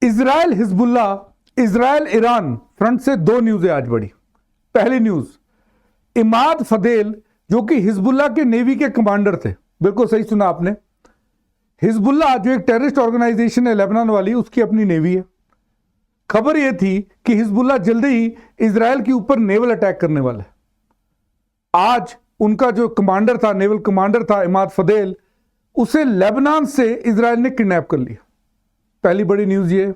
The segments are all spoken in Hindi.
Israel Hezbollah, Israel Iran front से दो न्यूज है आज बड़ी। पहली न्यूज, इमाद फदेल जो कि हिजबुल्ला के नेवी के कमांडर थे, बिल्कुल सही सुना आपने। हिजबुल्ला जो एक टेररिस्ट ऑर्गेनाइजेशन है लेबनान वाली, उसकी अपनी नेवी है। खबर यह थी कि हिजबुल्ला जल्दी ही इजराइल के ऊपर नेवल अटैक करने वाला है। आज उनका जो कमांडर था, नेवल कमांडर था इमाद फदेल, उसे लेबनान से इजराइल ने किडनैप कर लिया। पहली बड़ी न्यूज ये।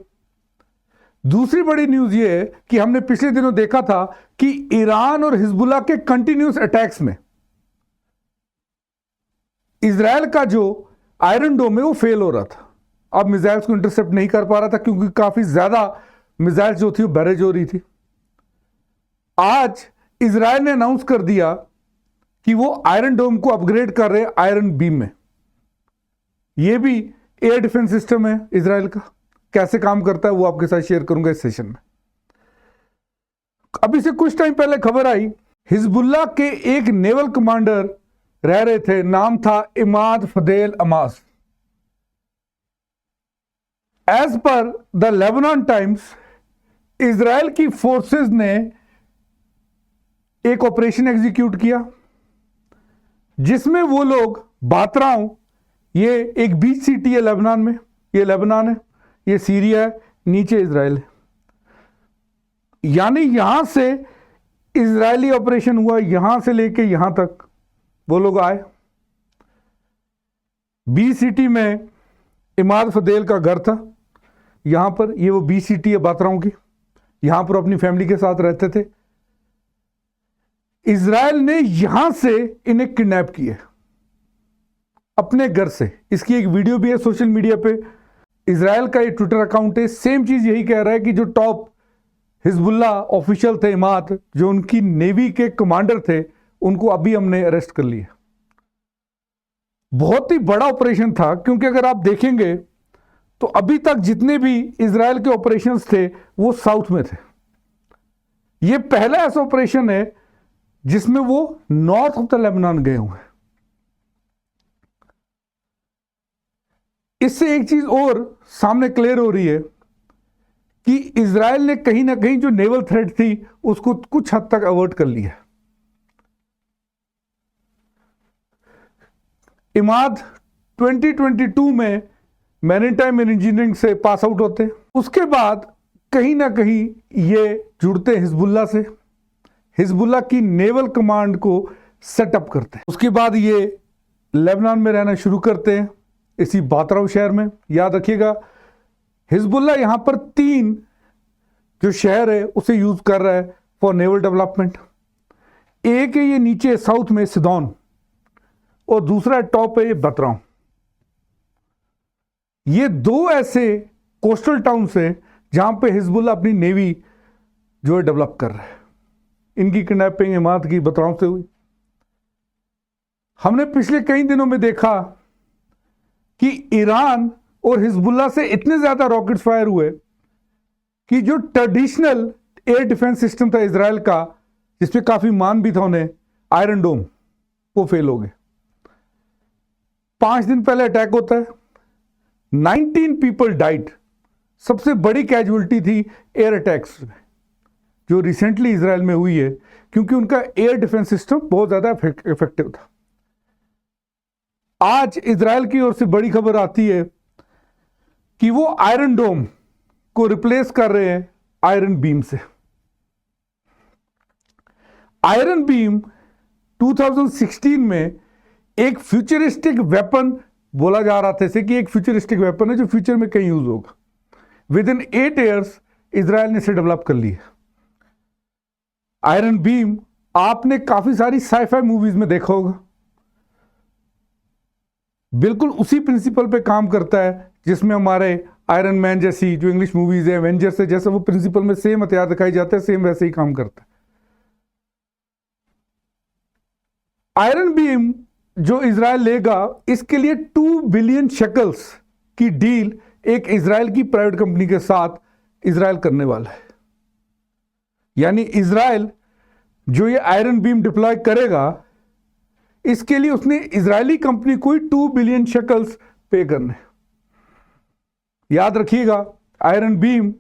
दूसरी बड़ी न्यूज ये है कि हमने पिछले दिनों देखा था कि ईरान और हिजबुल्ला के कंटिन्यूस अटैक्स में इजराइल का जो आयरन डोम है वो फेल हो रहा था। अब मिसाइल्स को इंटरसेप्ट नहीं कर पा रहा था क्योंकि काफी ज्यादा मिसाइल्स जो थी वो बैरेज हो रही थी। आज इजराइल ने अनाउंस कर दिया कि वो आयरन डोम को अपग्रेड कर रहे हैं आयरन बीम में। ये भी एयर डिफेंस सिस्टम है इजराइल का। कैसे काम करता है वो आपके साथ शेयर करूंगा इस सेशन में। अभी से कुछ टाइम पहले खबर आई, हिजबुल्ला के एक नेवल कमांडर रह रहे थे, नाम था इमाद फदेल अमास। एज पर द लेबनान टाइम्स, इजराइल की फोर्सेस ने एक ऑपरेशन एग्जीक्यूट किया जिसमें वो लोग बातराओं, ये एक बीच सिटी है लेबनान में, ये लेबनान है, ये सीरिया है, नीचे इजराइल है, यानी यहां से इजरायली ऑपरेशन हुआ, यहां से लेके यहां तक वो लोग आए। बी सिटी में इमाद फदेल का घर था, यहां पर, ये वो बी सिटी है बातराओं की, यहां पर अपनी फैमिली के साथ रहते थे। इजराइल ने यहां से इन्हें किडनैप किए अपने घर से। इसकी एक वीडियो भी है सोशल मीडिया पे। इजराइल का एक ट्विटर अकाउंट है, सेम चीज यही कह रहा है कि जो टॉप हिजबुल्ला ऑफिशियल थे इमाद, जो उनकी नेवी के कमांडर थे, उनको अभी हमने अरेस्ट कर लिया। बहुत ही बड़ा ऑपरेशन था क्योंकि अगर आप देखेंगे तो अभी तक जितने भी इजराइल के ऑपरेशंस थे वो साउथ में थे। ये पहला ऐसा ऑपरेशन है जिसमें वो नॉर्थ ऑफ द लेबनान गए हुए हैं। इससे एक चीज और सामने क्लियर हो रही है कि इजराइल ने कहीं ना कहीं जो नेवल थ्रेट थी उसको कुछ हद तक अवॉइड कर लिया। इमाद 2022 में मैरीटाइम इंजीनियरिंग से पास आउट होते, उसके बाद कहीं ना कहीं ये जुड़ते हिजबुल्ला से, हिजबुल्ला की नेवल कमांड को सेटअप करते हैं। उसके बाद ये लेबनान में रहना शुरू करते हैं, इसी बातराव शहर में। याद रखिएगा, हिजबुल्ला यहां पर 3 जो शहर है उसे यूज कर रहा है फॉर नेवल डेवलपमेंट। एक है ये नीचे साउथ में सिदोन, और दूसरा टॉप है ये बतराव। ये 2 ऐसे कोस्टल टाउन्स हैं जहां पे हिजबुल्ला अपनी नेवी जो है डेवलप कर रहा है। इनकी किडनैपिंग इमाद की बतराव से हुई। हमने पिछले कई दिनों में देखा कि ईरान और हिजबुल्ला से इतने ज्यादा रॉकेट्स फायर हुए कि जो ट्रेडिशनल एयर डिफेंस सिस्टम था इजराइल का, जिसपे काफी मान भी था उन्हें, आयरन डोम, वो फेल हो गए। 5 दिन पहले अटैक होता है, 19 पीपल डाइड। सबसे बड़ी कैजुअलिटी थी एयर अटैक्स में जो रिसेंटली इजराइल में हुई है, क्योंकि उनका एयर डिफेंस सिस्टम बहुत ज्यादा इफेक्टिव था। आज इजराइल की ओर से बड़ी खबर आती है कि वो आयरन डोम को रिप्लेस कर रहे हैं आयरन बीम से। आयरन बीम 2016 में एक फ्यूचरिस्टिक वेपन बोला जा रहा था, जैसे कि एक फ्यूचरिस्टिक वेपन है जो फ्यूचर में कहीं यूज होगा। विद इन 8 ईयर्स इजराइल ने इसे डेवलप कर लिया। आयरन बीम आपने काफी सारी साइफाई मूवीज में देखा होगा, बिल्कुल उसी प्रिंसिपल पे काम करता है जिसमें हमारे आयरन मैन जैसी जो इंग्लिश मूवीज है, एवेंजर्स है, जैसे वो प्रिंसिपल में सेम हथियार दिखाई जाते हैं, सेम वैसे ही काम करता है। आयरन बीम जो इजराइल लेगा, इसके लिए 2 बिलियन शेकल्स की डील एक इजराइल की प्राइवेट कंपनी के साथ इजराइल करने वाला है। यानी इजराइल जो ये आयरन बीम डिप्लॉय करेगा, इसके लिए उसने इजरायली कंपनी को ही 2 बिलियन शेकल्स पे करने। याद रखिएगा, iron beam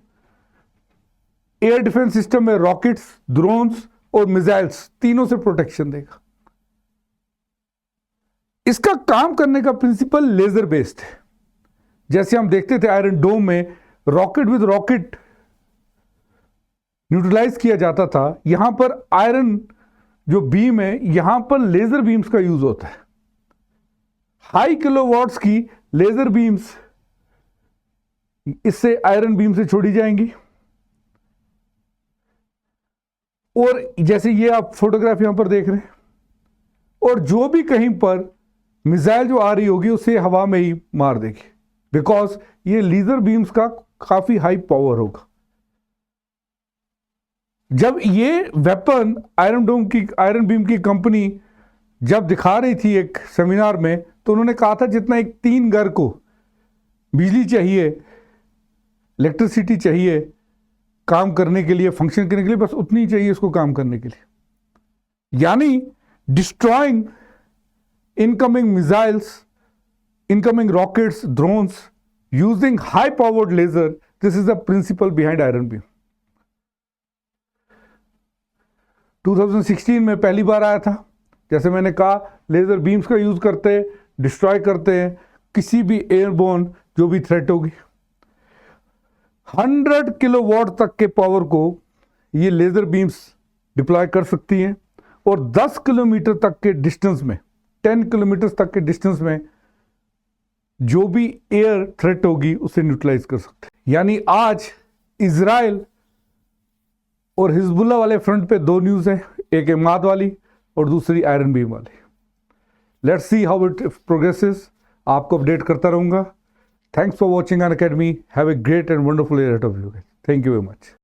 air defence system में रॉकेट्स, ड्रोन्स और मिसाइल्स तीनों से प्रोटेक्शन देगा। इसका काम करने का प्रिंसिपल लेजर बेस्ड है। जैसे हम देखते थे आयरन डोम में रॉकेट विद रॉकेट न्यूट्रलाइज किया जाता था, यहां पर आयरन जो बीम है यहां पर लेजर बीम्स का यूज होता है। हाई किलोवाट्स की लेजर बीम्स इससे आयरन बीम से छोड़ी जाएंगी। और जैसे ये आप फोटोग्राफ यहां पर देख रहे हैं, और जो भी कहीं पर मिसाइल जो आ रही होगी उसे हवा में ही मार देगी, बिकॉज ये लेजर बीम्स का काफी हाई पावर होगा। जब ये वेपन आयरन बीम की कंपनी जब दिखा रही थी एक सेमिनार में, तो उन्होंने कहा था जितना एक 3 घर को बिजली चाहिए, इलेक्ट्रिसिटी चाहिए काम करने के लिए, फंक्शन करने के लिए, बस उतनी चाहिए इसको काम करने के लिए। यानी destroying incoming missiles, incoming rockets, drones using high powered laser, this is the principle behind Iron Beam. 2016 में पहली बार आया था। जैसे मैंने कहा, लेजर बीम्स का यूज करते हैं, डिस्ट्रॉय करते हैं किसी भी एयरबोर्न जो भी थ्रेट होगी। 100 किलोवाट तक के पावर को ये लेजर बीम्स डिप्लॉय कर सकती हैं, और 10 किलोमीटर तक के डिस्टेंस में, 10 किलोमीटर तक के डिस्टेंस में जो भी एयर थ्रेट होगी उसे न्यूट्रलाइज कर सकते हैं। यानी आज इजराइल और हिजबुल्लाह वाले फ्रंट पे 2 न्यूज है, एक इमाद वाली और दूसरी आयरन बीम वाली। Let's see how it progresses. आपको अपडेट करता रहूंगा। Thanks for watching Unacademy. Have a great and wonderful year ahead of you. Thank you very much.